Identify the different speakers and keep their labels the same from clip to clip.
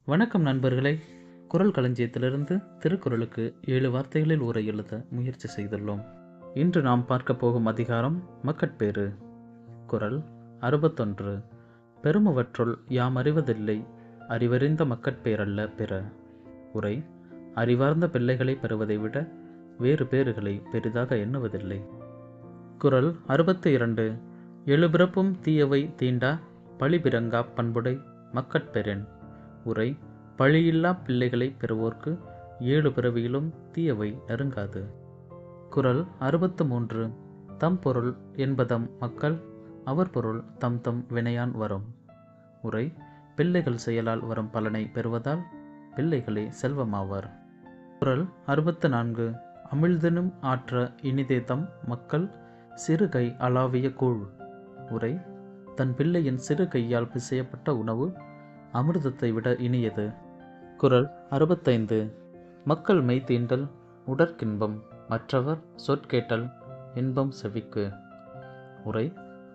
Speaker 1: வணக்கம் நண்பர்களே. குறள் களஞ்சியத்திலிருந்து திருக்குறளுக்கு 7 வார்த்தைகளில் உரை எழுத முயற்சி செய்துள்ளோம். இன்று நாம் பார்க்க போகும் அதிகாரம் மக்கட்பேறு. குறள் 61. பெருமவற்றுள் யாம் அறிவதில்லை, அறிவறிந்த மக்கட்பேரல்ல பிற. உரை: அறிவார்ந்த பிள்ளைகளை பெறுவதை விட வேறு பேறுகளை பெரிதாக எண்ணுவதில்லை. குறள் 62. எழுபிறப்பும் தீயவை தீண்டா பழிபிறங்கா பண்புடை மக்கட்பெறின். உரை: பழியில்லா பிள்ளைகளை பெறுவோர்க்கு 7 பிறவியிலும் தீயவை நெருங்காது. குறள் 63. தம் பொருள் என்பதம் மக்கள், அவர் பொருள் தம் தம் வினையான் வரும். உரை: பிள்ளைகள் செயலால் வரும் பலனை பெறுவதால் பிள்ளைகளே செல்வமாவர். குறள் 64. அமிழ்தெனும் ஆற்ற இனிதே தம் மக்கள், சிறுகை அளாவிய கூழ். உரை: தன் பிள்ளையின் சிறு கையால் பிசையப்பட்ட உணவு அமிர்தத்தை விட இனியது. குறள் 65. மக்கள் மெய் தீண்டல் உடற்கின்பம், மற்றவர் சொற்கேட்டல் இன்பம் செவிக்கு. உரை: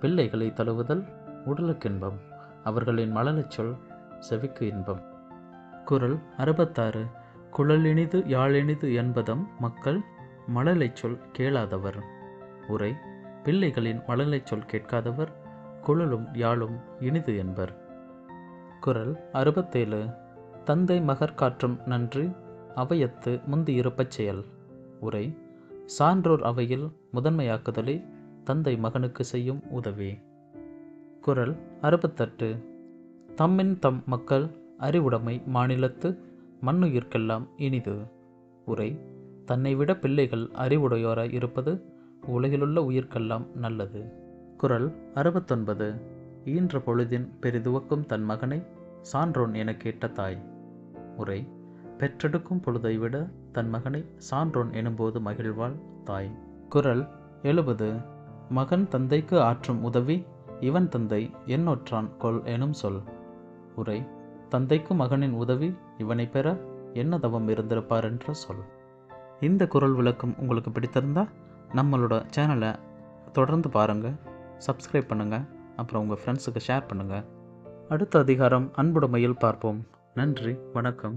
Speaker 1: பிள்ளைகளை தழுவுதல் உடலுக்கின்பம், அவர்களின் மழலைச் சொல் செவிக்கு இன்பம். குறள் 66. குழலினிது யாழினிது என்பதம் மக்கள், மழலைச் சொல் கேளாதவர். உரை: பிள்ளைகளின் மழலைச் சொல் கேட்காதவர் குழலும் யாழும் இனிது என்பர். குறள் 67. தந்தை மகர் காற்றும் நன்றி, அவையத்து முந்தி இருப்பச் செயல். உரை: சான்றோர் அவையில் முதன்மையாக்குதலே தந்தை மகனுக்கு செய்யும் உதவி. குறள் 68. தம்மின் தம் மக்கள் அறிவுடைமை மாநிலத்து மண்ணுயிர்க்கெல்லாம் இனிது. உரை: தன்னை விட பிள்ளைகள் அறிவுடையோராய் இருப்பது உலகிலுள்ள உயிர்க்கெல்லாம் நல்லது. குறள் 69. ஈன்ற பொழுதின் பெரிதுவக்கும் தன் மகனை சான்றோன் என கேட்ட தாய். உரை: பெற்றெடுக்கும் பொழுதை விட தன் மகனை சான்றோன் எனும்போது மகிழ்வாள் தாய். குறள் 70. மகன் தந்தைக்கு ஆற்றும் உதவி, இவன் தந்தை எண்ணொற்றான் கொல் எனும் சொல். உரை: தந்தைக்கும் மகனின் உதவி இவனை பெற என்ன தவம் இருந்திருப்பார் என்ற சொல். இந்த குறள் விளக்கம் உங்களுக்கு பிடித்திருந்தா நம்மளோட சேனலை தொடர்ந்து பாருங்கள், சப்ஸ்கிரைப் பண்ணுங்கள், அப்புறம் உங்கள் ஃப்ரெண்ட்ஸுக்கு ஷேர் பண்ணுங்கள். அடுத்த அதிகாரம் அன்புடைமையில் பார்ப்போம். நன்றி, வணக்கம்.